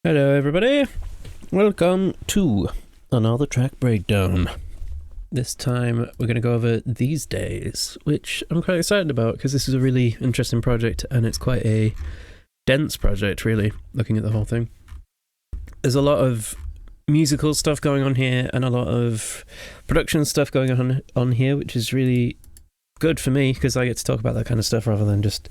Hello everybody, welcome to another track breakdown. This time we're going to go over These Days, which I'm quite excited about because this is a really interesting project and it's quite a dense project really, looking at the whole thing. There's a lot of musical stuff going on here and a lot of production stuff going on here, which is really good for me because I get to talk about that kind of stuff rather than just,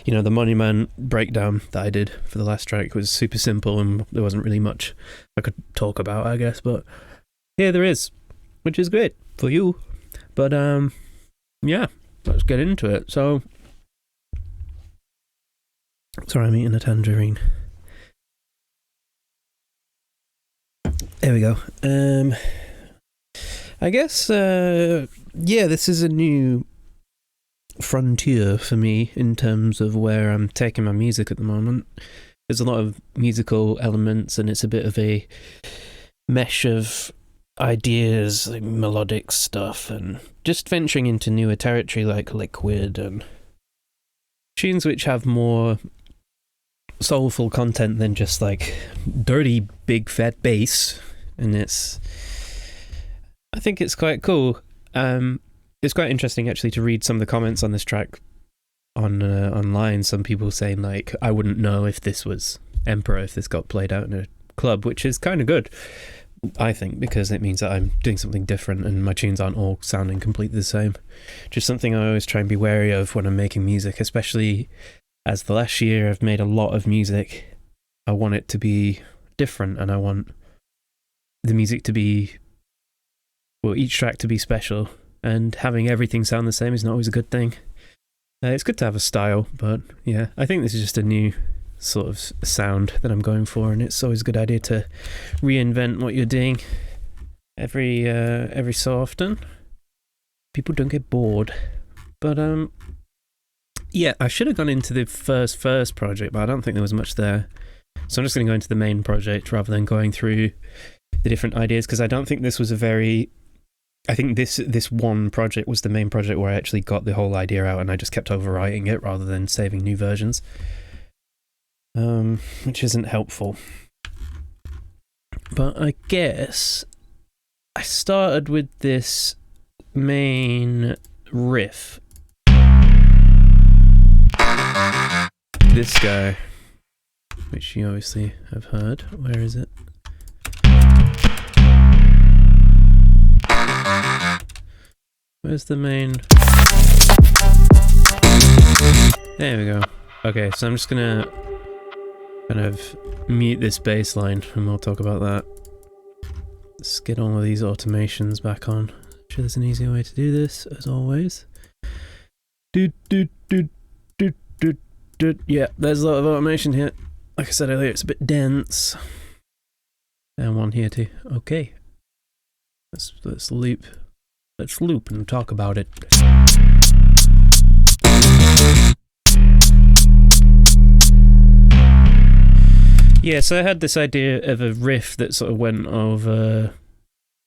the Money Man breakdown that I did for the last track was super simple and there wasn't really much I could talk about, I guess, but here there is, which is great for you. But yeah, let's get into it. So, sorry, I'm eating a tangerine. There we go. I guess this is a new frontier for me in terms of where I'm taking my music at the moment. There's a lot of musical elements and it's a bit of a mesh of ideas, like melodic stuff, and just venturing into newer territory like Liquid and tunes which have more soulful content than just like dirty big fat bass. And I think it's quite cool. It's quite interesting actually to read some of the comments on this track on online. Some people saying like, I wouldn't know if this was Emperor if this got played out in a club, which is kind of good, I think, because it means that I'm doing something different and my tunes aren't all sounding completely the same. Just something I always try and be wary of when I'm making music, especially as the last year I've made a lot of music. I want it to be different and I want the music to be, each track to be special. And having everything sound the same is not always a good thing. It's good to have a style, but yeah, I think this is just a new sort of sound that I'm going for, and it's always a good idea to reinvent what you're doing every so often. People don't get bored. But yeah, I should have gone into the first project, but I don't think there was much there. So I'm just going to go into the main project rather than going through the different ideas, because I don't think this was I think this one project was the main project where I actually got the whole idea out and I just kept overwriting it rather than saving new versions, which isn't helpful. But I guess I started with this main riff. This guy, which you obviously have heard. Where is it? Where's the main? There we go. Okay, so I'm just gonna kind of mute this bass line and we'll talk about that. Let's get all of these automations back on. I'm sure there's an easier way to do this, as always. Yeah, there's a lot of automation here. Like I said earlier, it's a bit dense. And one here too. Okay. Let's loop. Let's loop and talk about it. Yeah, so I had this idea of a riff that sort of went over,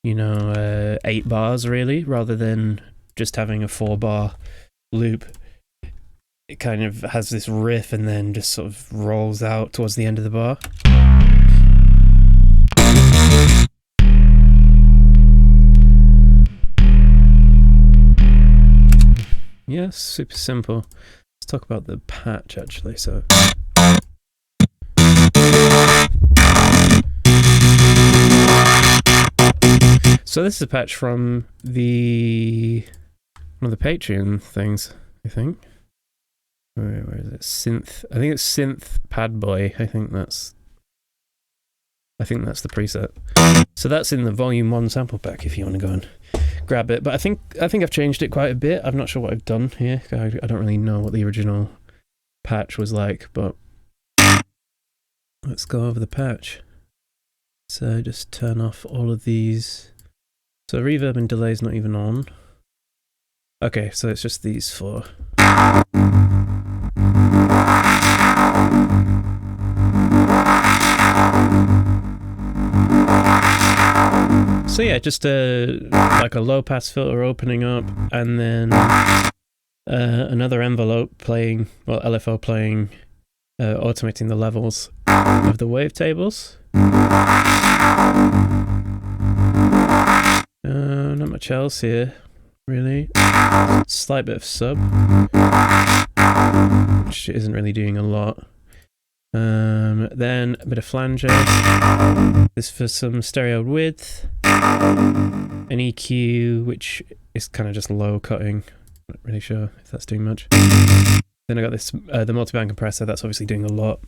8 bars really, rather than just having a 4-bar loop. It kind of has this riff and then just sort of rolls out towards the end of the bar. Yeah, super simple. Let's talk about the patch actually. So this is a patch from one of the Patreon things, I think. Where is it? Synth. I think it's Synth Pad Boy. I think that's the preset. So that's in the Volume 1 sample pack if you want to go and grab it. But I think I've changed it quite a bit. I'm not sure what I've done here. I don't really know what the original patch was like, but let's go over the patch. So just turn off all of these. So reverb and delay is not even on. Okay, so it's just these 4. So yeah, just like a low pass filter opening up, and then another envelope playing, well, LFO playing automating the levels of the wavetables. Not much else here, really. Slight bit of sub, which isn't really doing a lot. Then a bit of flanger. This for some stereo width. An EQ, which is kind of just low cutting. Not really sure if that's doing much. Then I got this, the multiband compressor. That's obviously doing a lot.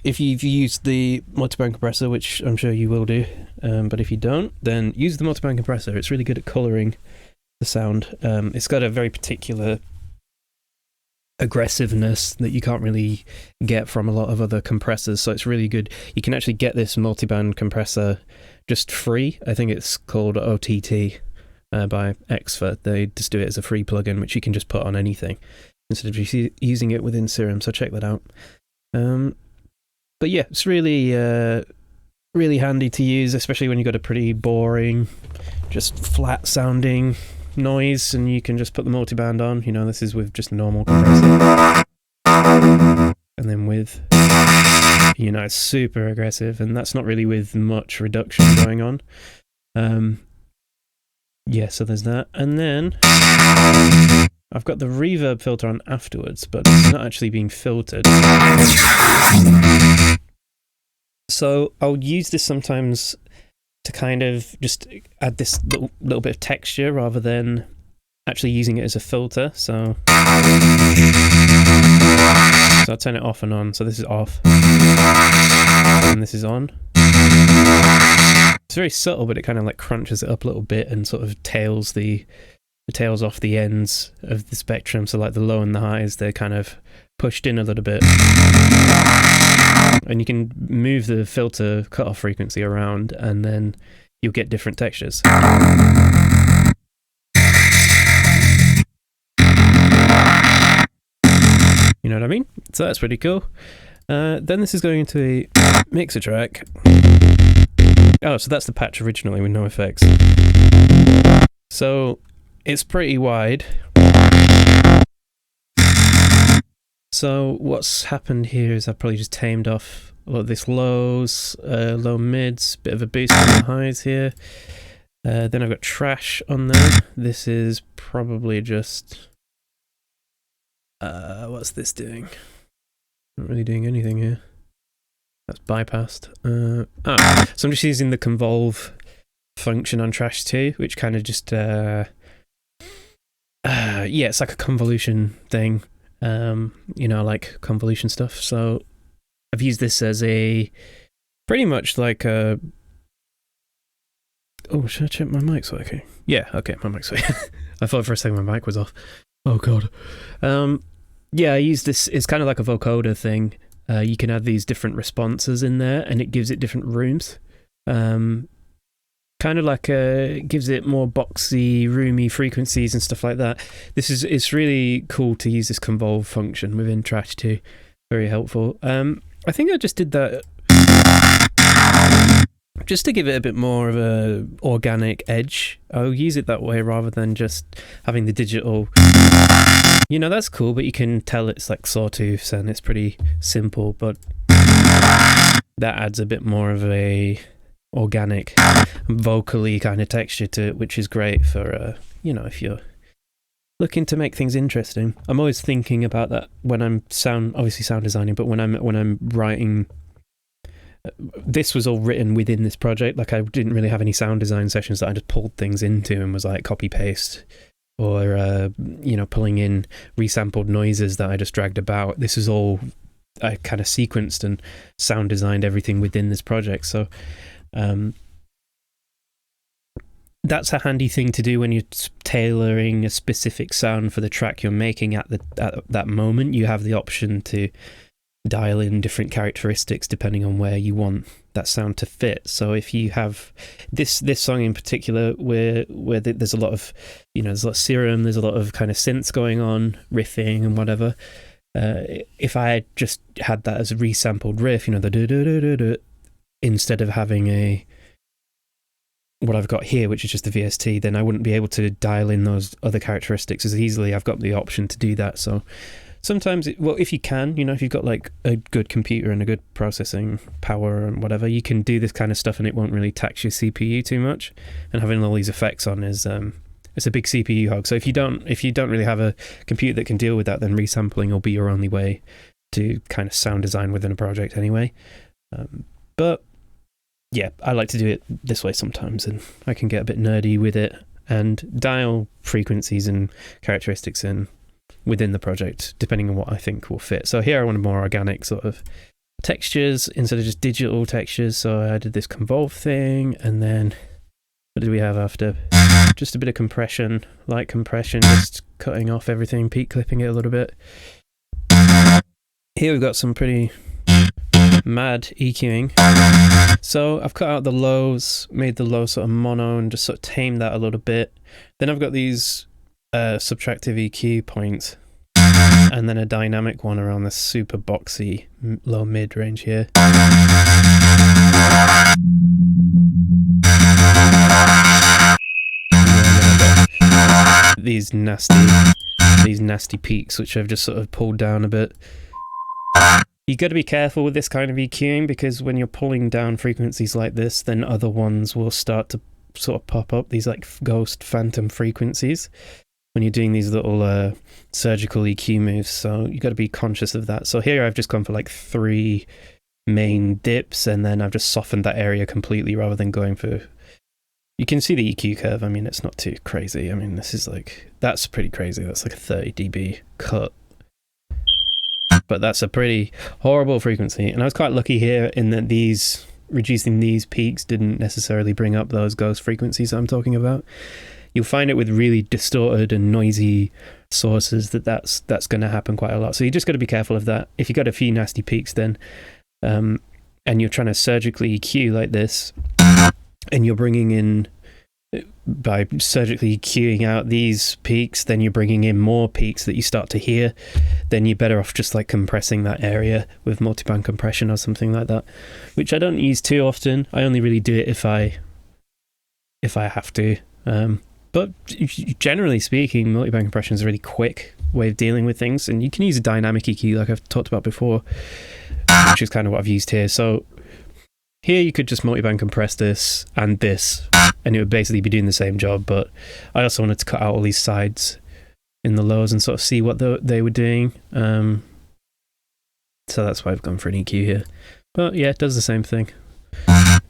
If you've used the multiband compressor, which I'm sure you will do, but if you don't, then use the multiband compressor. It's really good at colouring the sound. It's got a very particular aggressiveness that you can't really get from a lot of other compressors, so it's really good. You can actually get this multiband compressor just free. I think it's called OTT by Xfer. They just do it as a free plugin, which you can just put on anything instead of just using it within Serum, so check that out. But yeah, it's really really handy to use, especially when you've got a pretty boring, just flat sounding noise, and you can just put the multiband on. You know, this is with just a normal compressor, and then with, you know, it's super aggressive, and that's not really with much reduction going on. Yeah, so there's that, and then I've got the reverb filter on afterwards, but it's not actually being filtered. So I'll use this sometimes to kind of just add this little bit of texture rather than actually using it as a filter. So I'll turn it off and on. So this is off, and this is on. It's very subtle, but it kind of like crunches it up a little bit and sort of tails the tails off the ends of the spectrum. So like the low and the highs, they're kind of pushed in a little bit. And you can move the filter cutoff frequency around, and then you'll get different textures. You know what I mean? So that's pretty cool. Then this is going into a mixer track. Oh, so that's the patch originally with no effects. So it's pretty wide. So what's happened here is I've probably just tamed off a lot of this lows, low mids, bit of a boost on the highs here. Then I've got trash on there. This is probably just... what's this doing? Not really doing anything here. That's bypassed. So I'm just using the convolve function on trash 2, which kind of just... yeah, it's like a convolution thing. You know, like convolution stuff. So I've used this as a pretty much like a... Oh, should I check my mic's working? Yeah, okay, my mic's working. I thought for a second my mic was off. Oh god. Yeah, I use this. It's kind of like a vocoder thing. You can add these different responses in there, and it gives it different rooms. Kind of like gives it more boxy, roomy frequencies and stuff like that. It's really cool to use this convolve function within Trash 2. Very helpful. I think I just did that just to give it a bit more of a organic edge. I'll use it that way rather than just having the digital. You know, that's cool, but you can tell it's like sawtooths and it's pretty simple, but that adds a bit more of a organic, vocally kind of texture to it, which is great for, you know, if you're looking to make things interesting. I'm always thinking about that when I'm obviously sound designing, but when I'm writing. This was all written within this project. Like, I didn't really have any sound design sessions that I just pulled things into and was like copy paste, or you know, pulling in resampled noises that I just dragged about. This is all I kind of sequenced and sound designed everything within this project. So that's a handy thing to do when you're tailoring a specific sound for the track you're making at that moment. You have the option to dial in different characteristics depending on where you want that sound to fit. So if you have this song in particular, where there's a lot of, you know, there's a lot of serum, there's a lot of kind of synths going on, riffing and whatever. If I had just had that as a resampled riff, you know, the do instead of having what I've got here, which is just the VST, then I wouldn't be able to dial in those other characteristics as easily. I've got the option to do that, so Sometimes, if you can, if you've got like a good computer and a good processing power and whatever, you can do this kind of stuff and it won't really tax your CPU too much. And having all these effects on is it's a big CPU hog. So if you don't really have a computer that can deal with that, then resampling will be your only way to kind of sound design within a project anyway. But yeah, I like to do it this way sometimes, and I can get a bit nerdy with it and dial frequencies and characteristics in within the project, depending on what I think will fit. So here I wanted more organic sort of textures instead of just digital textures. So I did this convolve thing, and then what did we have after? Just a bit of compression, light compression, just cutting off everything, peak clipping it a little bit. Here we've got some pretty mad EQing. So I've cut out the lows, made the low sort of mono, and just sort of tamed that a little bit. Then I've got these subtractive EQ points, and then a dynamic one around the super boxy low mid range here. These nasty peaks, which I've just sort of pulled down a bit. You got to be careful with this kind of EQing, because when you're pulling down frequencies like this, then other ones will start to sort of pop up, these like ghost phantom frequencies, when you're doing these little surgical EQ moves. So you got to be conscious of that. So here I've just gone for like 3 main dips, and then I've just softened that area completely rather than going for... You can see the EQ curve. I mean, it's not too crazy. I mean, this is like... That's pretty crazy. That's like a 30 dB cut. But that's a pretty horrible frequency. And I was quite lucky here in that reducing these peaks didn't necessarily bring up those ghost frequencies I'm talking about. You'll find it with really distorted and noisy sources that's going to happen quite a lot. So you just got to be careful of that. If you got a few nasty peaks, then and you're trying to surgically EQ like this, and you're bringing in, by surgically EQing out these peaks, then you're bringing in more peaks that you start to hear, then you're better off just like compressing that area with multiband compression or something like that, which I don't use too often. I only really do it if I have to. But generally speaking, multiband compression is a really quick way of dealing with things, and you can use a dynamic EQ like I've talked about before, which is kind of what I've used here. So here you could just multiband compress this, and it would basically be doing the same job, but I also wanted to cut out all these sides in the lows and sort of see what they were doing. So that's why I've gone for an EQ here. But yeah, it does the same thing.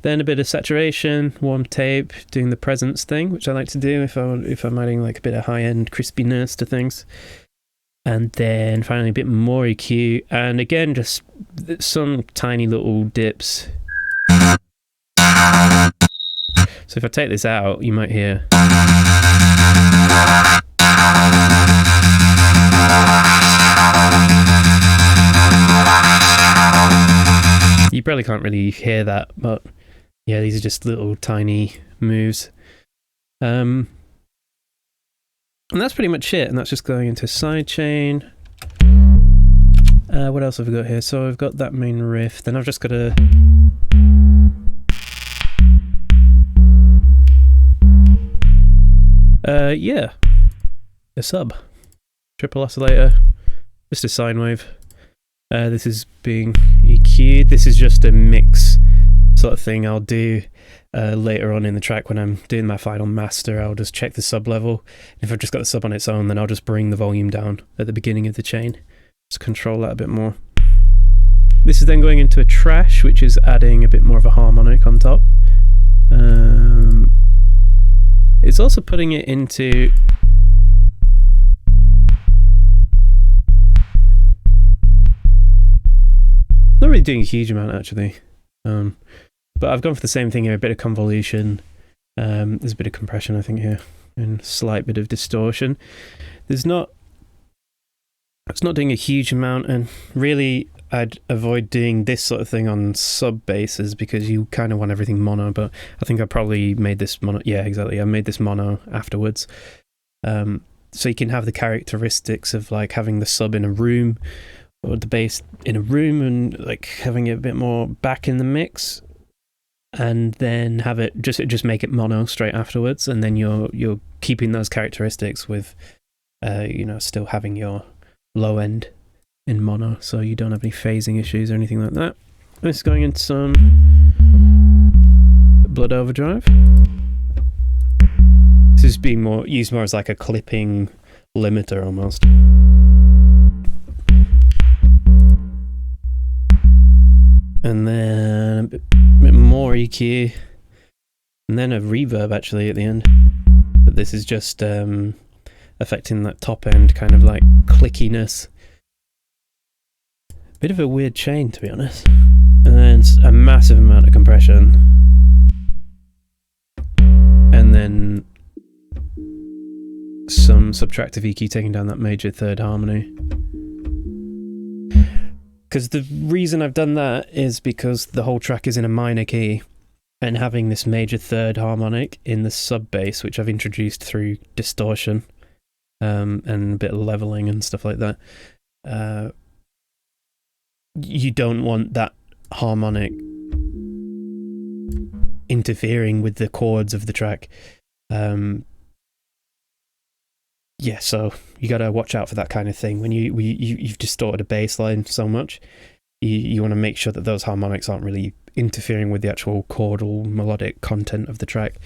Then a bit of saturation, warm tape, doing the presence thing, which I like to do if I'm adding like a bit of high-end crispiness to things. And then finally a bit more EQ, and again just some tiny little dips. So if I take this out, you might hear... You probably can't really hear that, but yeah, these are just little tiny moves. And that's pretty much it, and that's just going into sidechain. What else have we got here? So I've got that main riff, then I've just got a... yeah, a sub. Triple oscillator, just a sine wave. This is being EQ'd. This is just a mix sort of thing I'll do later on in the track when I'm doing my final master. I'll just check the sub level. If I've just got the sub on its own, then I'll just bring the volume down at the beginning of the chain. Just control that a bit more. This is then going into a trash, which is adding a bit more of a harmonic on top. It's also putting it into... Not really doing a huge amount actually, but I've gone for the same thing here, a bit of convolution, there's a bit of compression I think here, and a slight bit of distortion. It's not doing a huge amount, and really I'd avoid doing this sort of thing on sub basses because you kind of want everything mono, but I think I probably made this mono, yeah exactly, I made this mono afterwards. So you can have the characteristics of like having the sub in a room, or the bass in a room, and like having it a bit more back in the mix, and then have it just make it mono straight afterwards, and then you're keeping those characteristics with still having your low end in mono, so you don't have any phasing issues or anything like that. This is going into some Blood Overdrive. This is being used more as like a clipping limiter almost. And then a bit more EQ, and then a reverb actually at the end. But this is just affecting that top end kind of like clickiness. Bit of a weird chain, to be honest. And then a massive amount of compression. And then some subtractive EQ taking down that major third harmony. Because the reason I've done that is because the whole track is in a minor key, and having this major third harmonic in the sub bass, which I've introduced through distortion and a bit of leveling and stuff like that, you don't want that harmonic interfering with the chords of the track. Yeah, so you got to watch out for that kind of thing. When you've distorted a bass line so much, you want to make sure that those harmonics aren't really interfering with the actual chordal melodic content of the track,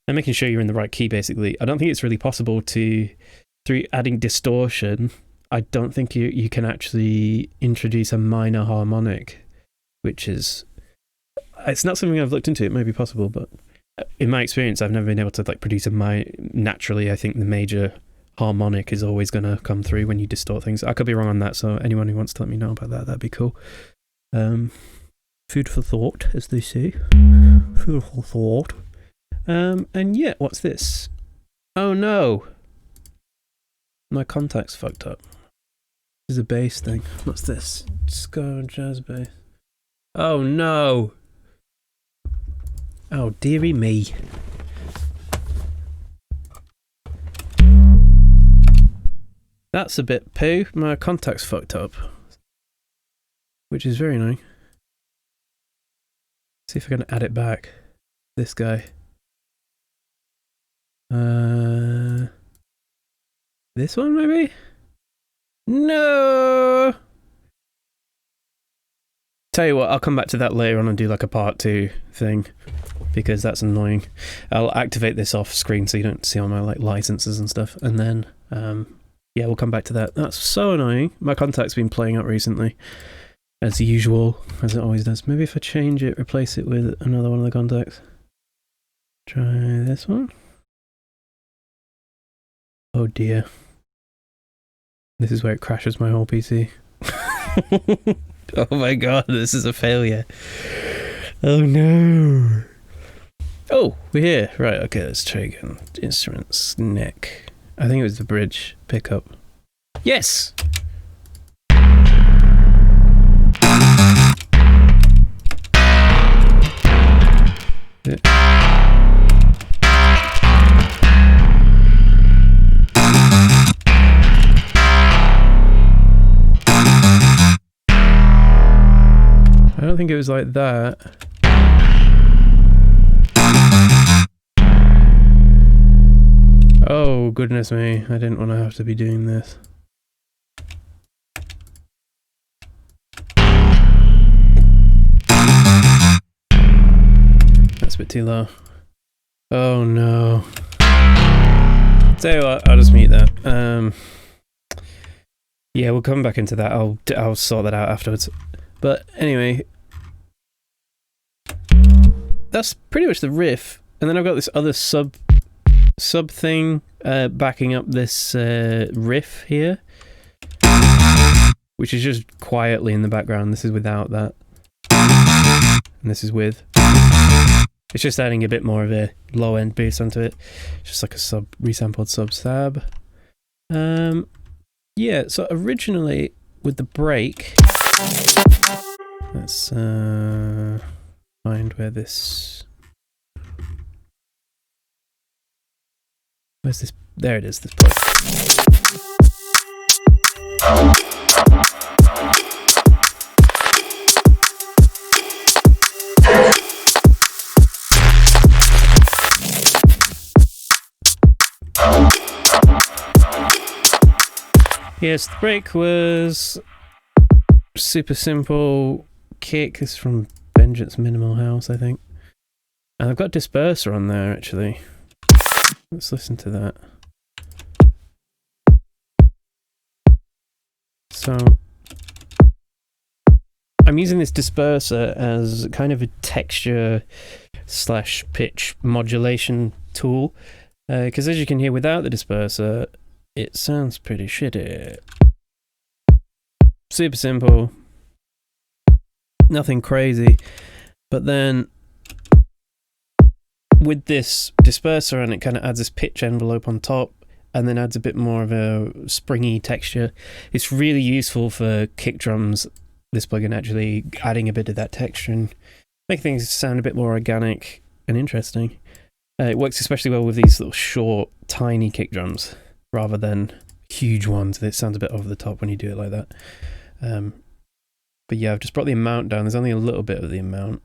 and making sure you're in the right key, basically. I don't think it's really possible to, through adding distortion, I don't think you can actually introduce a minor harmonic, which is... It's not something I've looked into. It may be possible, but in my experience, I've never been able to like produce naturally. I think the major harmonic is always going to come through when you distort things. I could be wrong on that, so anyone who wants to let me know about that, that'd be cool. Food for thought, as they say. Food for thought. And yeah, what's this? Oh no! My contact's fucked up. This is a bass thing. What's this? Ska jazz bass. Oh no! Oh dearie me. That's a bit poo. My contact's fucked up. Which is very annoying. See if I can add it back. This guy. This one maybe? No! Tell you what, I'll come back to that later on and do like a part 2 thing, because that's annoying. I'll activate this off screen so you don't see all my like licenses and stuff, and then yeah, we'll come back to that. That's so annoying. My contact's been playing up recently, as usual, as it always does. Maybe if I change it, replace it with another one of the contacts. Try this one. Oh dear. This is where it crashes my whole PC. Oh my god, this is a failure. Oh no. Oh, we're here. Right, okay, let's try again. Instruments, neck. I think it was the bridge pickup. Yes! I don't think it was like that. Oh, goodness me. I didn't want to have to be doing this. That's a bit too low. Oh no. Tell you what, I'll just mute that. Yeah, we'll come back into that. I'll sort that out afterwards. But anyway, that's pretty much the riff. And then I've got this other sub thing backing up this riff here, which is just quietly in the background. This is without that, and this is with. It's just adding a bit more of a low end bass onto it, just like a resampled sub. Yeah, so originally with the break, let's find where this... Where's this? There it is, this point. Yes, the break was super simple kick. This is from Vengeance Minimal House, I think. And I've got disperser on there, actually. Let's listen to that. So I'm using this disperser as kind of a texture / pitch modulation tool, because as you can hear, without the disperser, it sounds pretty shitty. Super simple, nothing crazy, but then with this disperser on, it kind of adds this pitch envelope on top, and then adds a bit more of a springy texture. It's really useful for kick drums, this plugin actually adding a bit of that texture and make things sound a bit more organic and interesting. It works especially well with these little short, tiny kick drums, rather than huge ones. It sounds a bit over the top when you do it like that. But yeah, I've just brought the amount down. There's only a little bit of the amount.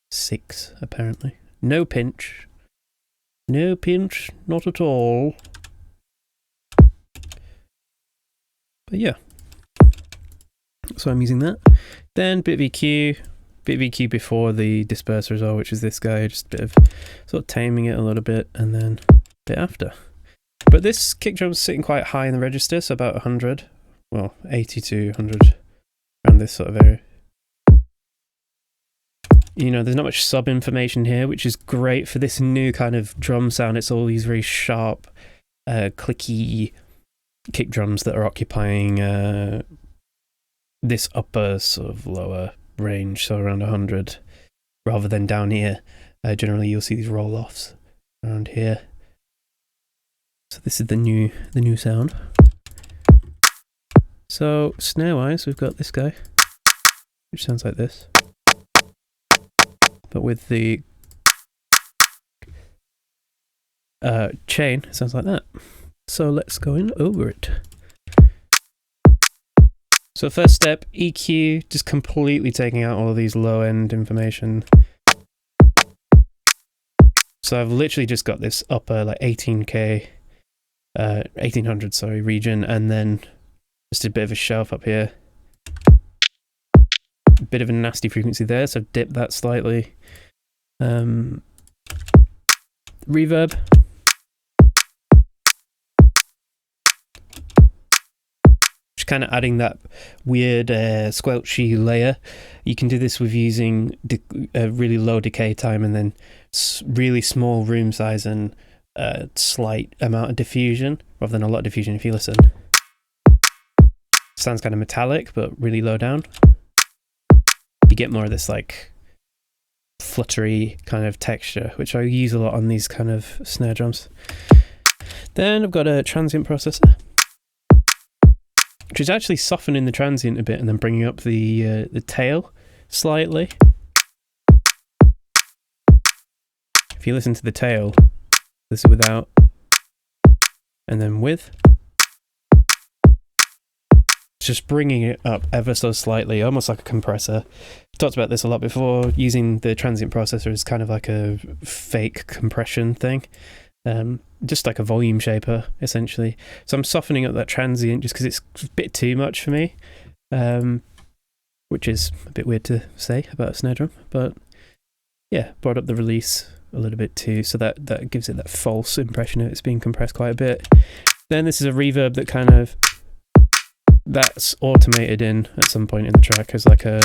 6, apparently. No pinch. No pinch, not at all. But yeah. So I'm using that. Then bit of EQ before the disperser as well, which is this guy, just a bit of sort of taming it a little bit, and then a bit after. But this kick drum's sitting quite high in the register, so about 100, well, 80 to 100, around this sort of area. You know, there's not much sub information here, which is great for this new kind of drum sound. It's all these very sharp, clicky kick drums that are occupying this upper sort of lower range, so around 100, rather than down here. Generally, you'll see these roll-offs around here. So this is the new sound. So snare-wise, we've got this guy, which sounds like this, but with the chain, it sounds like that. So let's go in over it. So first step, EQ, just completely taking out all of these low-end information. So I've literally just got this upper like 18K, 1800, sorry, region, and then just a bit of a shelf up here. A bit of a nasty frequency there, so I've dipped that slightly. Reverb. Kind of adding that weird squelchy layer. You can do this with using a really low decay time and then really small room size and slight amount of diffusion rather than a lot of diffusion. If you listen, sounds kind of metallic but really low down. You get more of this like fluttery kind of texture, which I use a lot on these kind of snare drums. Then I've got a transient processor, which is actually softening the transient a bit and then bringing up the tail slightly. If you listen to the tail, this is without, and then with. It's just bringing it up ever so slightly, almost like a compressor. I've talked about this a lot before, using the transient processor as kind of like a fake compression thing. Just like a volume shaper, essentially. So I'm softening up that transient just because it's a bit too much for me, which is a bit weird to say about a snare drum. But yeah, brought up the release a little bit too, so that gives it that false impression of it's being compressed quite a bit. Then this is a reverb that kind of, that's automated in at some point in the track as like a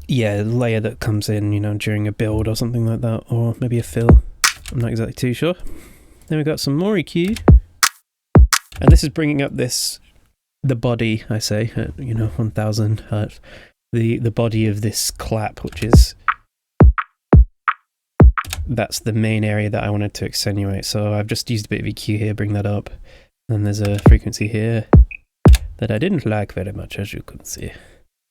layer that comes in, you know, during a build or something like that, or maybe a fill. I'm not exactly too sure. Then we've got some more EQ, and this is bringing up the body, I say, at, 1000 hertz, the body of this clap, which is, that's the main area that I wanted to accentuate. So I've just used a bit of EQ here, bring that up. And there's a frequency here that I didn't like very much, as you can see.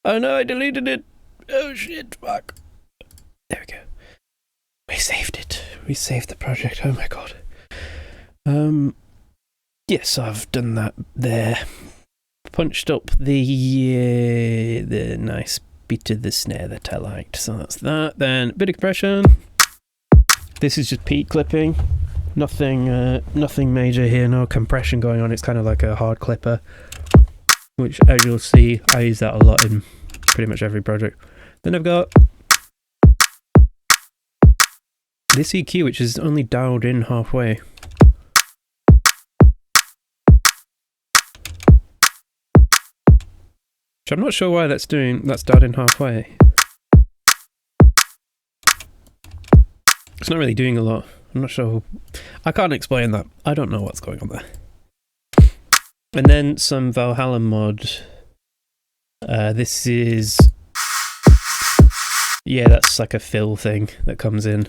Oh no, I deleted it. Oh shit, fuck. There we go. We saved it. We saved the project. Oh my god. Yes, I've done that there. Punched up the nice beat of the snare that I liked. So that's that. Then a bit of compression. This is just peak clipping. Nothing major here. No compression going on. It's kind of like a hard clipper. which, as you'll see, I use that a lot in pretty much every project. Then I've got this EQ, which is only dialed in halfway. Which I'm not sure why that's dialed in halfway. It's not really doing a lot. I'm not sure. I can't explain that. I don't know what's going on there. And then some Valhalla mod. This is... yeah, that's like a fill thing that comes in.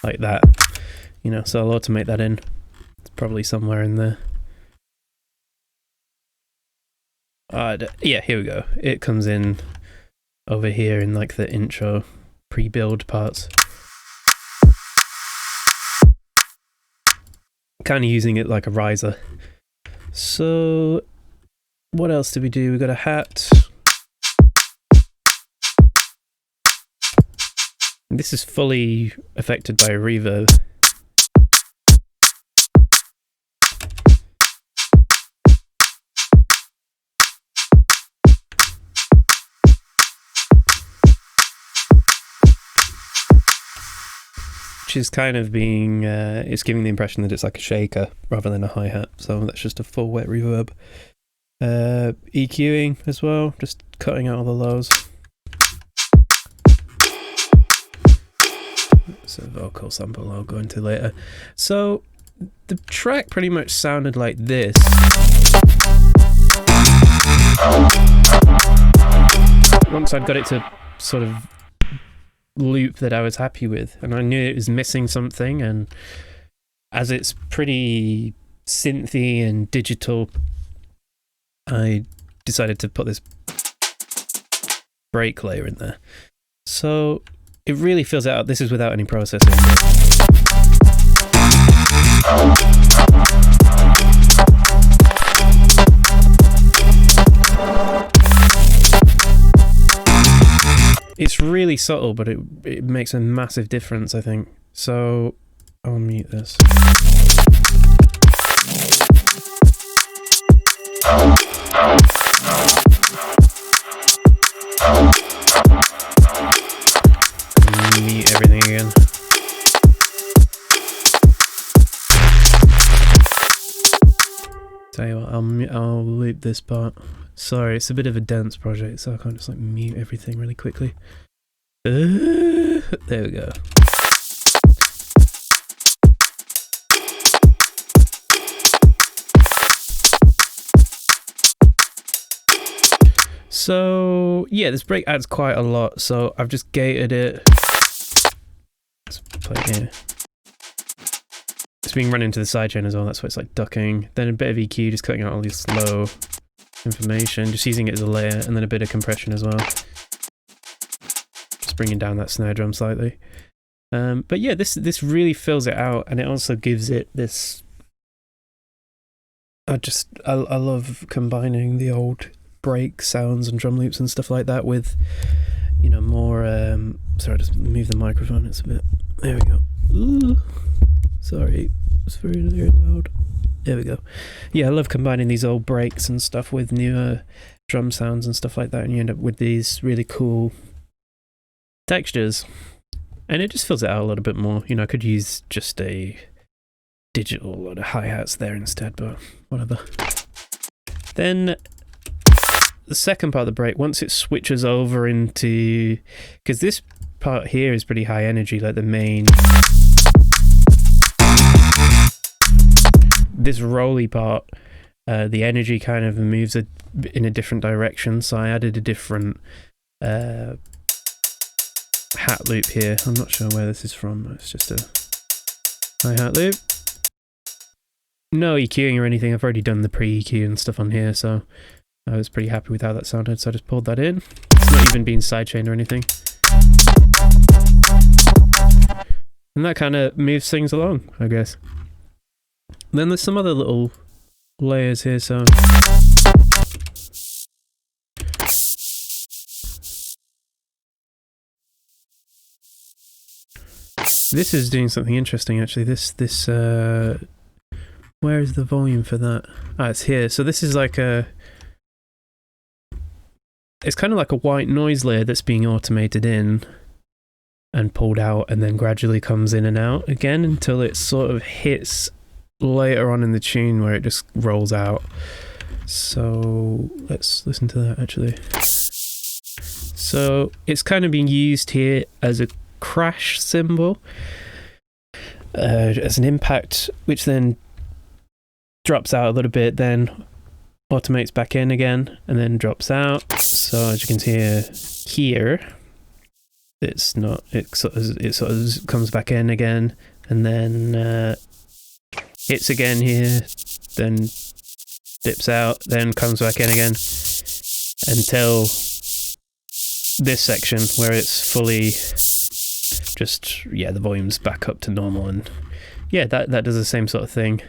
Like that. You know, so I'll automate that in. It's probably somewhere in there. Yeah, here we go. It comes in over here in like the intro pre-build parts. Kind of using it like a riser. So what else did we do? We got a hat. This is fully affected by a reverb. Which is kind of being, it's giving the impression that it's like a shaker rather than a hi-hat, so that's just a full wet reverb. EQing as well, just cutting out all the lows. It's a vocal sample I'll go into later. So the track pretty much sounded like this. Once I'd got it to sort of loop that I was happy with, and I knew it was missing something, and as it's pretty synthy and digital, I decided to put this break layer in there. So it really fills it out. This is without any processing. It's really subtle, but it makes a massive difference, I think. So I'll mute this. Mute everything again. Tell you what, I'll loop this part. Sorry, it's a bit of a dense project, so I can't just like mute everything really quickly. There we go. So yeah, this break adds quite a lot, so I've just gated it. Let's play it here. It's being run into the sidechain as well, that's why it's like ducking. Then a bit of EQ, just cutting out all this slow information, just using it as a layer, and then a bit of compression as well. Just bringing down that snare drum slightly. But yeah, this really fills it out, and it also gives it this... I love combining the old break sounds and drum loops and stuff like that with, you know, more... sorry, just move the microphone, it's a bit... There we go. Ooh. Sorry, it's very, very loud. There we go. Yeah, I love combining these old breaks and stuff with newer drum sounds and stuff like that, and you end up with these really cool textures. And it just fills it out a little bit more. You know, I could use just a digital load of hi-hats there instead, but whatever. Then the second part of the break, once it switches over into... because this part here is pretty high energy, like the main... this rolly part, the energy kind of moves in a different direction, so I added a different hat loop here. I'm not sure where this is from, it's just a hi-hat loop. No EQing or anything, I've already done the pre-EQ and stuff on here, so I was pretty happy with how that sounded, so I just pulled that in. It's not even being sidechained or anything. And that kind of moves things along, I guess. Then there's some other little layers here, so... this is doing something interesting, actually. This Where is the volume for that? Ah, it's here. So this is like a... It's kind of like a white noise layer that's being automated in and pulled out and then gradually comes in and out again until it sort of hits later on in the tune where it just rolls out. So let's listen to that actually. So it's kind of being used here as a crash cymbal, as an impact, which then drops out a little bit, then automates back in again, and then drops out. So as you can see here, it's not. It sort of comes back in again, and then hits again here, then dips out, then comes back in again, until this section where it's fully just, the volume's back up to normal, and that does the same sort of thing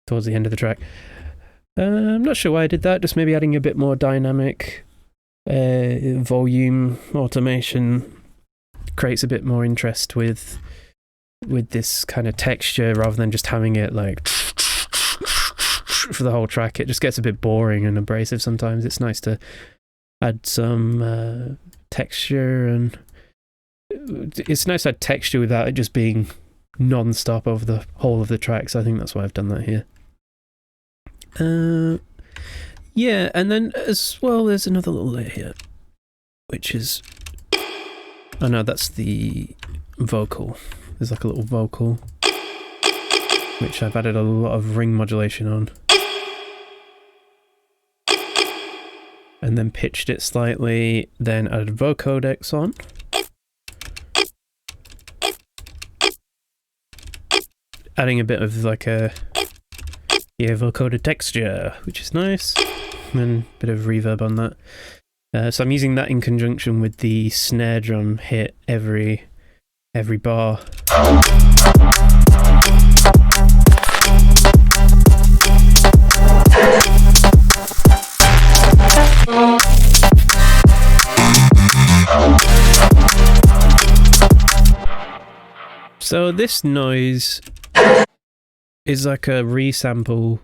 towards the end of the track. I'm not sure why I did that, just maybe adding a bit more dynamic volume automation creates a bit more interest with this kind of texture rather than just having it like for the whole track. It just gets a bit boring and abrasive sometimes. It's nice to add some texture, and it's nice to add texture without it just being non-stop over the whole of the track, so I think that's why I've done that here. And then as well there's another little layer here, which is, oh no, that's the vocal. There's like a little vocal which I've added a lot of ring modulation on, and then pitched it slightly, then added vocodecs on. Adding a bit of like a vocoder texture, which is nice, and then a bit of reverb on that. So I'm using that in conjunction with the snare drum hit every bar. So this noise is like a resample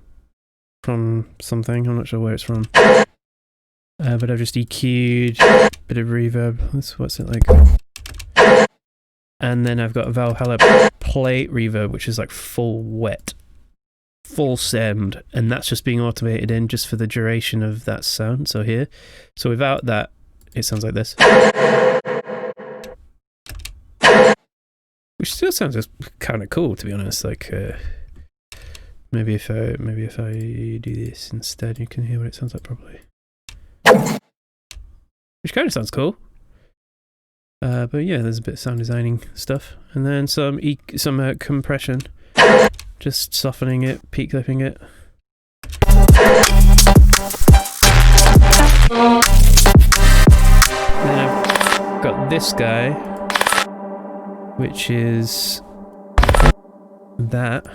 from something. I'm not sure where it's from. But I've just EQ'd, bit of reverb. What's it like? And then I've got a Valhalla plate reverb, which is like full wet, full send, and that's just being automated in just for the duration of that sound. So here, so without that, it sounds like this. Which still sounds just kind of cool, to be honest. Like, maybe if I do this instead, you can hear what it sounds like properly. Which kind of sounds cool. But yeah, there's a bit of sound designing stuff, and then some compression, just softening it, peak clipping it. Then I've got this guy, which is that,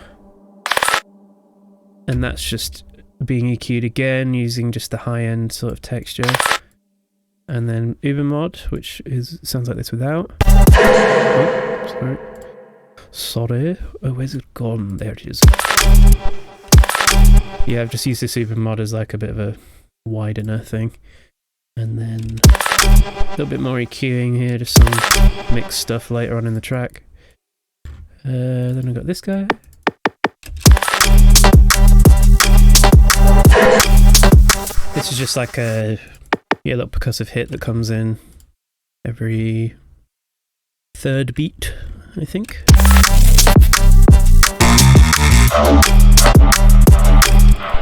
and that's just being EQ'd again using just the high-end sort of texture. And then Ubermod, which sounds like this without. Oh, sorry. Oh, where's it gone? There it is. Yeah, I've just used this Ubermod as like a bit of a widener thing. And then a little bit more EQing here, just some mixed stuff later on in the track. Then I've got this guy. This is just like a little percussive hit that comes in every third beat, I think.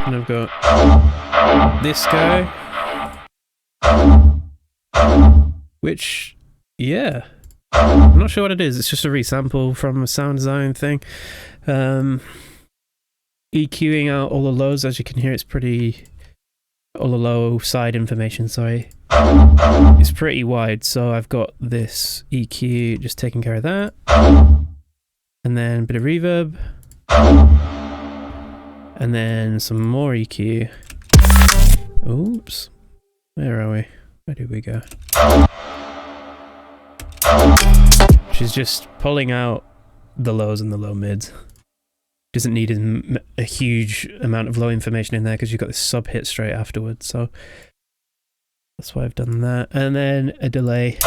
And I've got this guy, which, I'm not sure what it is. It's just a resample from a sound design thing. EQing out all the lows, as you can hear, it's pretty... all the low side information, sorry. It's pretty wide, so I've got this EQ just taking care of that. And then a bit of reverb. And then some more EQ. Oops. Where are we? Where did we go? Which is just pulling out the lows and the low mids. doesn't need a huge amount of low information in there because you've got this sub hit straight afterwards. So that's why I've done that. And then a delay.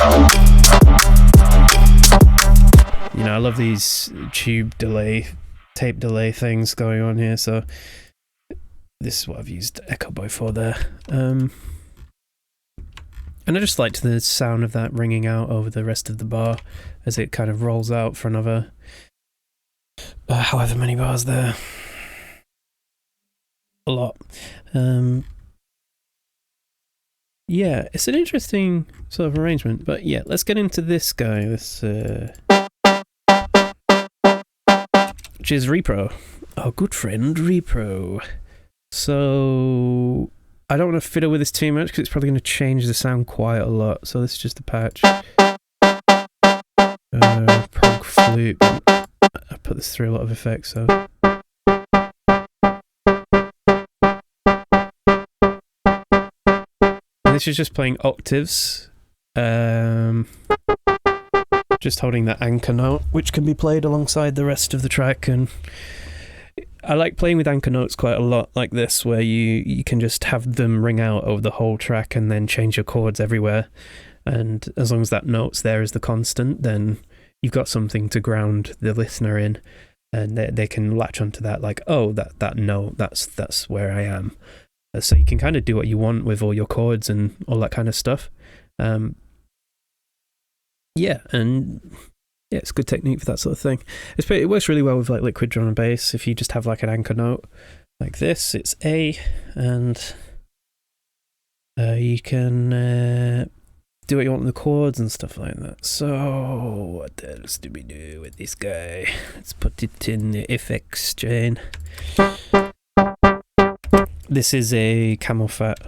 You know, I love these tube delay, tape delay things going on here. So this is what I've used Echo Boy for there. And I just liked the sound of that ringing out over the rest of the bar as it kind of rolls out for another however many bars there. A lot. Yeah, it's an interesting sort of arrangement, but yeah, let's get into this guy, which is Repro, our good friend Repro. So I don't want to fiddle with this too much because it's probably going to change the sound quite a lot. So this is just a patch. Prog flute. I put this through a lot of effects, so. And this is just playing octaves. Just holding that anchor note, which can be played alongside the rest of the track. And I like playing with anchor notes quite a lot like this, where you can just have them ring out over the whole track and then change your chords everywhere. And as long as that note's there as the constant, then you've got something to ground the listener in, and they can latch onto that, like, oh, that note, that's where I am. So you can kind of do what you want with all your chords and all that kind of stuff. Yeah, it's a good technique for that sort of thing. It works really well with like liquid drum and bass. If you just have like an anchor note like this, it's A, and you can do what you want with the chords and stuff like that. So what else do we do with this guy? Let's put it in the effects chain. This is a Camel Fat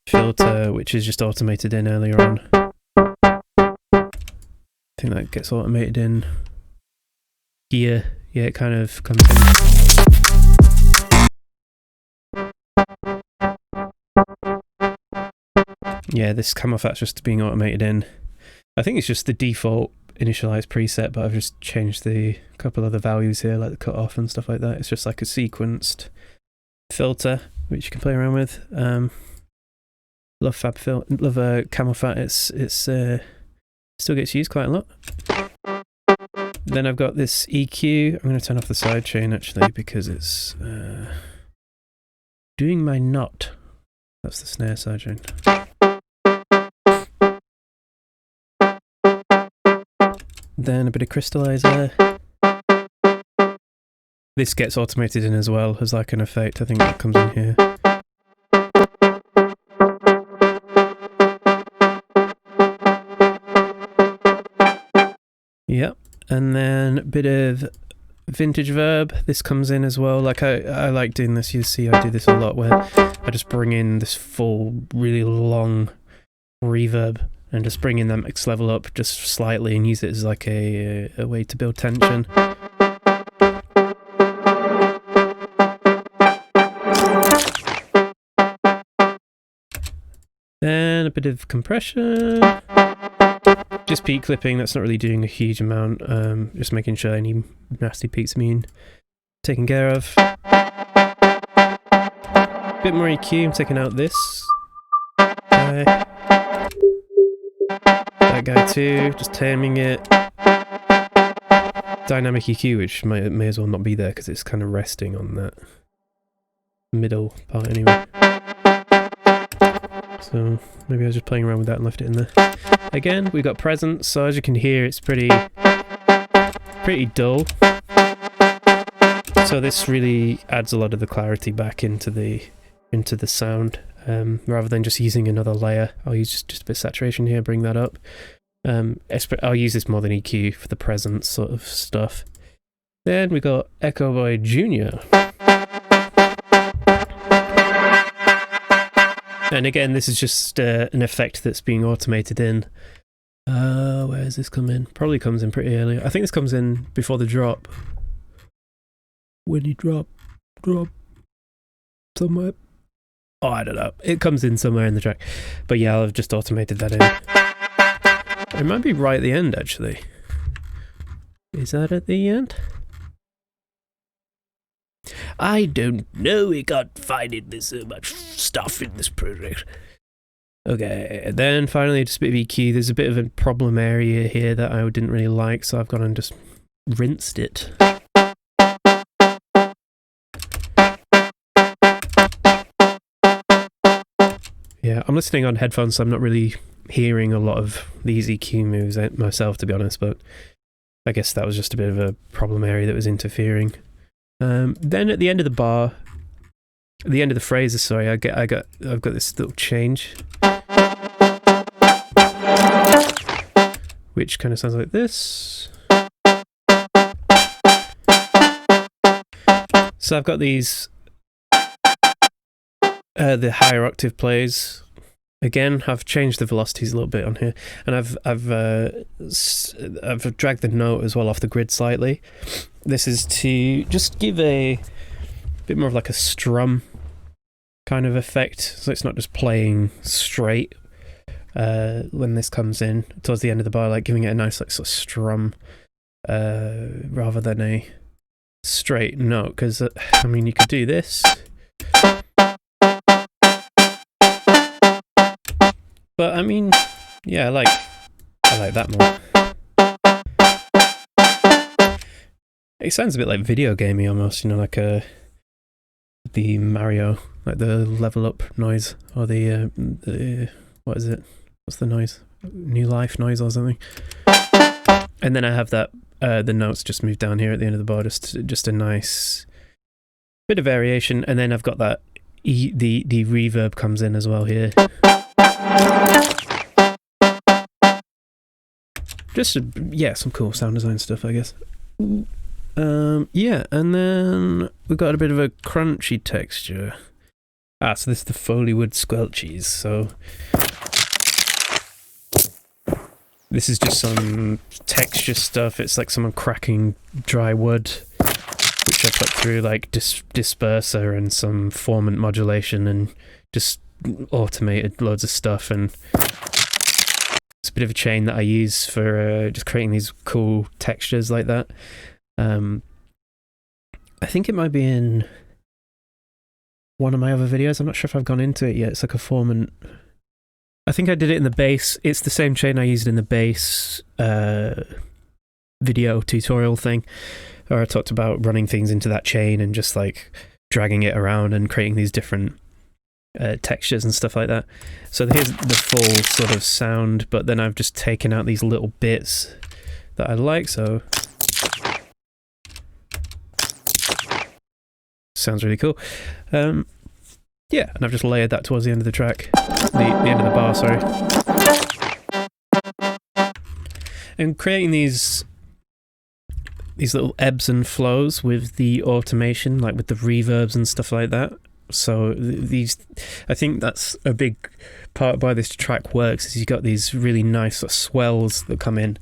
filter, which is just automated in earlier on. I think that gets automated in here. Yeah, it kind of comes in. Yeah, this Camel Fat's just being automated in. I think it's just the default initialized preset, but I've just changed the couple other values here, like the cutoff and stuff like that. It's just like a sequenced filter which you can play around with. Love Camel Fat. It's still gets used quite a lot. Then I've got this EQ. I'm going to turn off the sidechain actually because it's doing my knot. That's the snare sidechain. Then a bit of crystallizer. This gets automated in as well as like an effect. I think that comes in here. Yep. And then a bit of vintage verb. This comes in as well. Like I like doing this. You see I do this a lot where I just bring in this full, really long reverb and just bring in that mix level up just slightly and use it as like a way to build tension. Then a bit of compression. Just peak clipping, that's not really doing a huge amount. Just making sure any nasty peaks are being taken care of. Bit more EQ, I'm taking out this guy. That guy too, just taming it. Dynamic EQ, which may as well not be there because it's kind of resting on that middle part anyway. So maybe I was just playing around with that and left it in there. Again, we've got presence, so as you can hear, it's pretty dull. So this really adds a lot of the clarity back into the sound, rather than just using another layer. I'll use just a bit of saturation here, bring that up. I'll use this more than EQ for the presence sort of stuff. Then we got Echo Boy Jr. And again, this is just an effect that's being automated in. Where does this come in? Probably comes in pretty early. I think this comes in before the drop. When you drop somewhere. Oh, I don't know. It comes in somewhere in the track. But yeah, I've just automated that in. It might be right at the end, actually. Is that at the end? I don't know, we can't find it, there's so much stuff in this project. Okay, then finally just a bit of EQ. There's a bit of a problem area here that I didn't really like, so I've gone and just rinsed it. Yeah, I'm listening on headphones, so I'm not really hearing a lot of these EQ moves myself, to be honest, but I guess that was just a bit of a problem area that was interfering. Then at the end of the bar, at the end of the phrases, sorry, I've got this little change, which kind of sounds like this. So I've got these, the higher octave plays. Again, I've changed the velocities a little bit on here, and I've dragged the note as well off the grid slightly. This is to just give a bit more of like a strum kind of effect, so it's not just playing straight when this comes in towards the end of the bar, like giving it a nice like sort of strum rather than a straight note. Because I mean, you could do this. But I mean, yeah, I like that more. It sounds a bit like video gamey almost, you know, like the Mario, like the level up noise, or the what is it? What's the noise? New Life noise or something. And then I have that the notes just moved down here at the end of the bar, just a nice bit of variation. And then I've got that the reverb comes in as well here. Just yeah, some cool sound design stuff, I guess. Yeah, and then we've got a bit of a crunchy texture. So this is the Foleywood squelchies. So this is just some texture stuff. It's like someone cracking dry wood, which I put through like disperser and some formant modulation, and just automated loads of stuff. And it's a bit of a chain that I use for just creating these cool textures like that. I think it might be in one of my other videos. I'm not sure if I've gone into it yet. It's like a formant. I think I did it in the bass. It's the same chain I used in the bass video tutorial thing, where I talked about running things into that chain and just like dragging it around and creating these different textures and stuff like that. So here's the full sort of sound, but then I've just taken out these little bits that I like. So sounds really cool. Yeah, and I've just layered that towards the end of the track, the end of the bar, sorry. And creating these little ebbs and flows with the automation, like with the reverbs and stuff like that. So these, I think that's a big part of why this track works, is you've got these really nice sort of swells that come in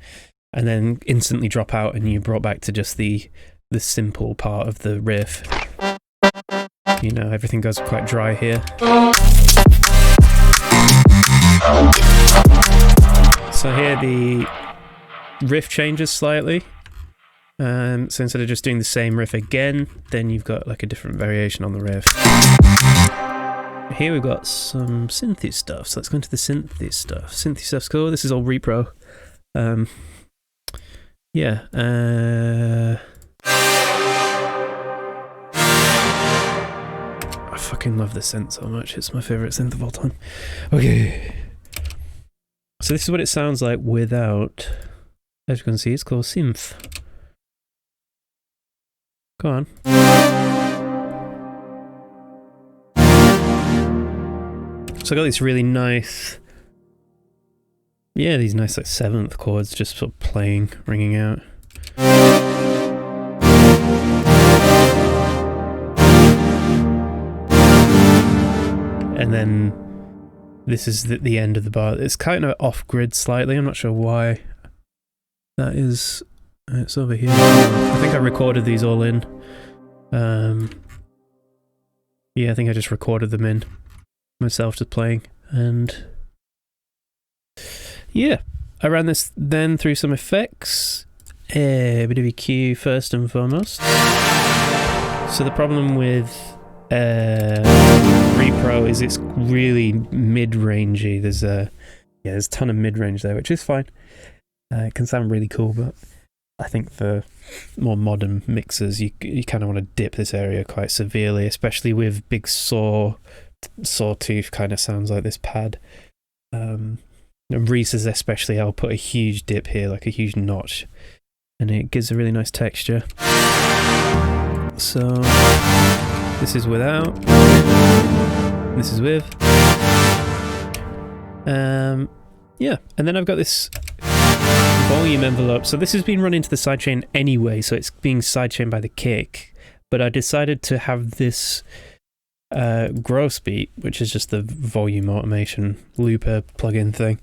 and then instantly drop out, and you're brought back to just the simple part of the riff. You know, everything goes quite dry here. So here the riff changes slightly. So instead of just doing the same riff again, then you've got like a different variation on the riff. Here we've got some synthy stuff, so let's go into the synthy stuff. Synthy stuff's cool. This is all repro. Yeah. I fucking love this synth so much. It's my favourite synth of all time. Okay. So this is what it sounds like without, as you can see, it's called synth. Go on. So I got these really nice, yeah, these nice like seventh chords just sort of playing, ringing out. And then this is the end of the bar. It's kind of off grid slightly. I'm not sure why that is. It's over here. I think I recorded these all in. Yeah, I think I just recorded them in myself just playing. And yeah, I ran this then through some effects. A bit of EQ first and foremost. So the problem with Repro is it's really mid-rangey. There's a ton of mid-range there, which is fine. It can sound really cool, but I think for more modern mixers, you kind of want to dip this area quite severely, especially with big sawtooth kind of sounds like this pad. And Reese's especially, I'll put a huge dip here, like a huge notch, and it gives a really nice texture. So this is without, this is with. Yeah, and then I've got this volume envelope. So this has been run into the sidechain anyway, so it's being sidechained by the kick. But I decided to have this gross beat, which is just the volume automation looper plugin thing.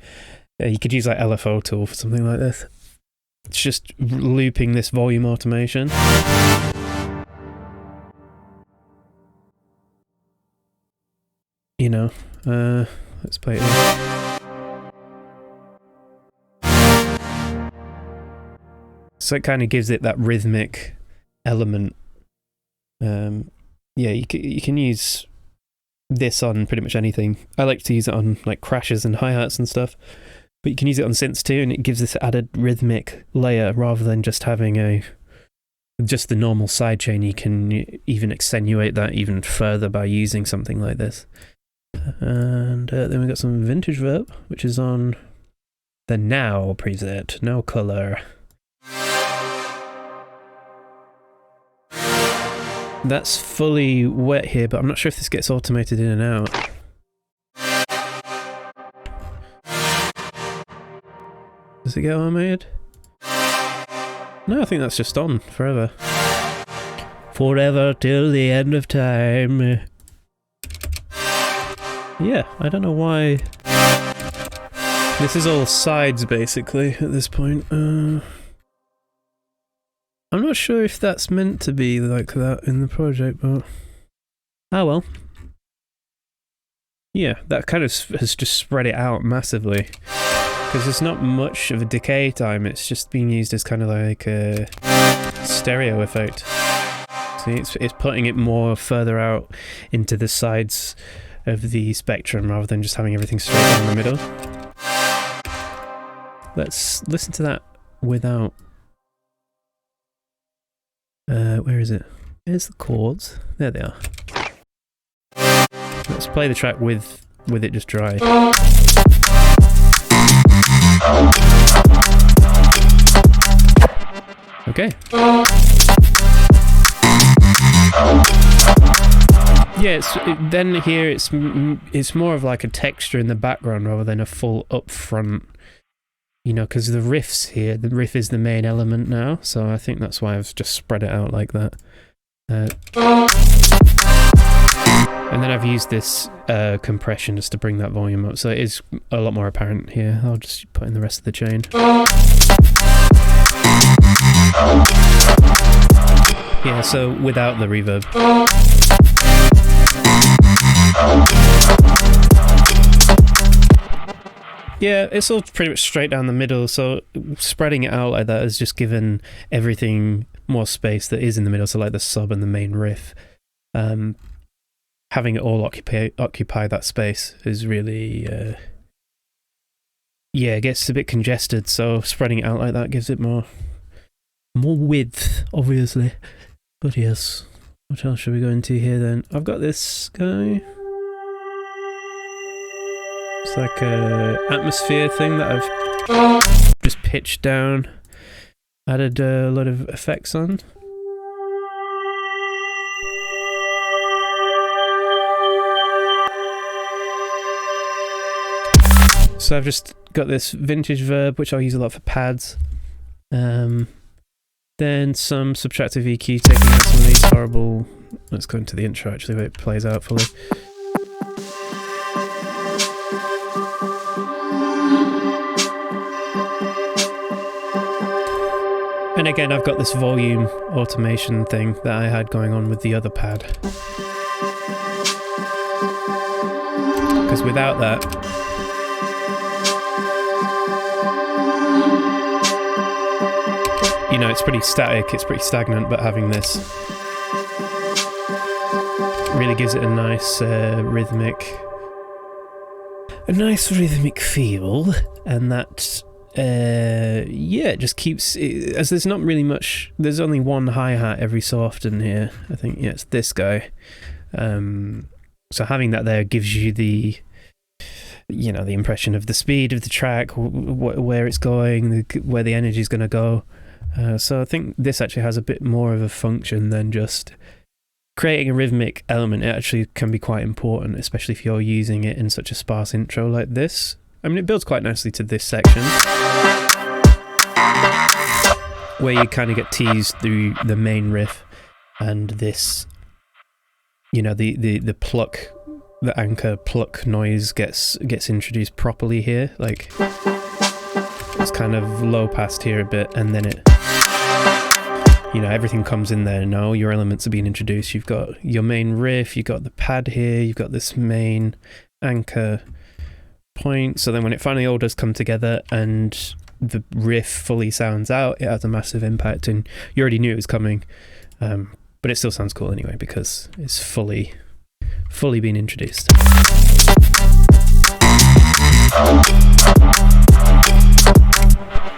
You could use like LFO tool for something like this. It's just looping this volume automation. You know, let's play it here. So it kind of gives it that rhythmic element. Yeah, you can use this on pretty much anything. I like to use it on like crashes and hi-hats and stuff, but you can use it on synths too, and it gives this added rhythmic layer rather than just having just the normal sidechain. You can even accentuate that even further by using something like this. And then we've got some vintage verb, which is on the Now preset, Now color. That's fully wet here, but I'm not sure if this gets automated in and out. Does it get automated? No, I think that's just on forever. Forever till the end of time. Yeah, I don't know why. This is all sides basically at this point. I'm not sure if that's meant to be like that in the project, but oh well. Yeah, that kind of has just spread it out massively, because there's not much of a decay time. It's just being used as kind of like a stereo effect. See, it's putting it more further out into the sides of the spectrum rather than just having everything straight down the middle. Let's listen to that without. Where is it? There's the chords. There they are. Let's play the track with it just dry. Okay. Yeah, then here it's more of like a texture in the background rather than a full upfront. You know, because the riffs here, the riff is the main element now, so I think that's why I've just spread it out like that. And then I've used this compression just to bring that volume up, so it is a lot more apparent here. I'll just put in the rest of the chain. Yeah, so without the reverb. Yeah, it's all pretty much straight down the middle, so spreading it out like that has just given everything more space that is in the middle, so like the sub and the main riff. Having it all occupy that space is really... yeah, it gets a bit congested, so spreading it out like that gives it more width, obviously. But yes, what else should we go into here then? I've got this guy... It's like a atmosphere thing that I've just pitched down, added a lot of effects on. So I've just got this vintage verb, which I'll use a lot for pads. Then some subtractive EQ, taking out some of these horrible... Let's go into the intro actually, where it plays out fully. And again, I've got this volume automation thing that I had going on with the other pad. Because without that... You know, it's pretty static, it's pretty stagnant, but having this... Really gives it a nice rhythmic feel, and that yeah, it just keeps as there's not really much. There's only one hi-hat every so often here. I think it's this guy. So having that there gives you the impression of the speed of the track, where it's going, where the energy is going to go. So I think this actually has a bit more of a function than just creating a rhythmic element. It actually can be quite important, especially if you're using it in such a sparse intro like this. I mean, it builds quite nicely to this section, where you kind of get teased through the main riff, and this, the pluck, the anchor pluck noise gets introduced properly here. Like, it's kind of low passed here a bit, and then it, everything comes in there now. Your elements are being introduced. You've got your main riff, you've got the pad here, you've got this main anchor point. So then when it finally all does come together and the riff fully sounds out, it has a massive impact, and you already knew it was coming, but it still sounds cool anyway because it's fully been introduced.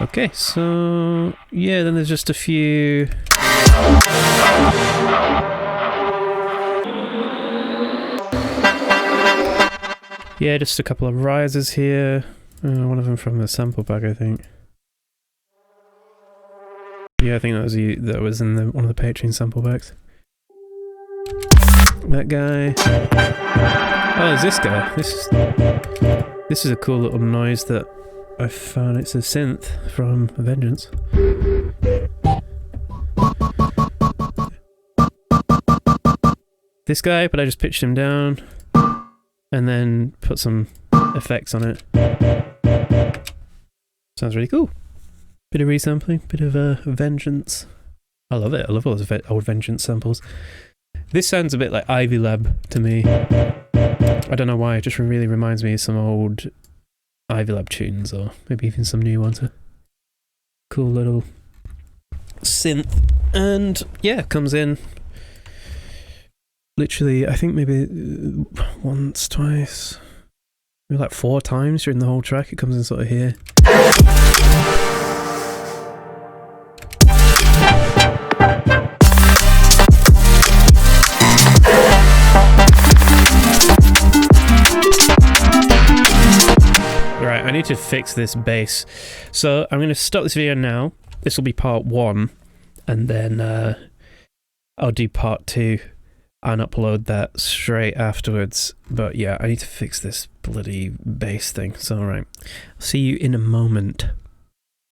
Okay, so yeah, then there's just a few just a couple of rises here. One of them from the sample pack, I think. Yeah, I think that was in one of the Patreon sample packs. That guy. Oh, it's this guy. This is a cool little noise that I found. It's a synth from Vengeance. This guy, but I just pitched him down and then put some effects on it. Sounds really cool. Bit of resampling, bit of Vengeance. I love it. I love all those old Vengeance samples. This sounds a bit like Ivy Lab to me. I don't know why, it just really reminds me of some old Ivy Lab tunes, or maybe even some new ones. Cool little synth. And yeah, comes in literally, I think maybe once, twice, maybe like 4 times during the whole track. It comes in sort of here. Right, I need to fix this bass. So I'm going to stop this video now. This will be part 1, and then I'll do part 2 and upload that straight afterwards. But yeah, I need to fix this bloody bass thing. So alright, I'll see you in a moment.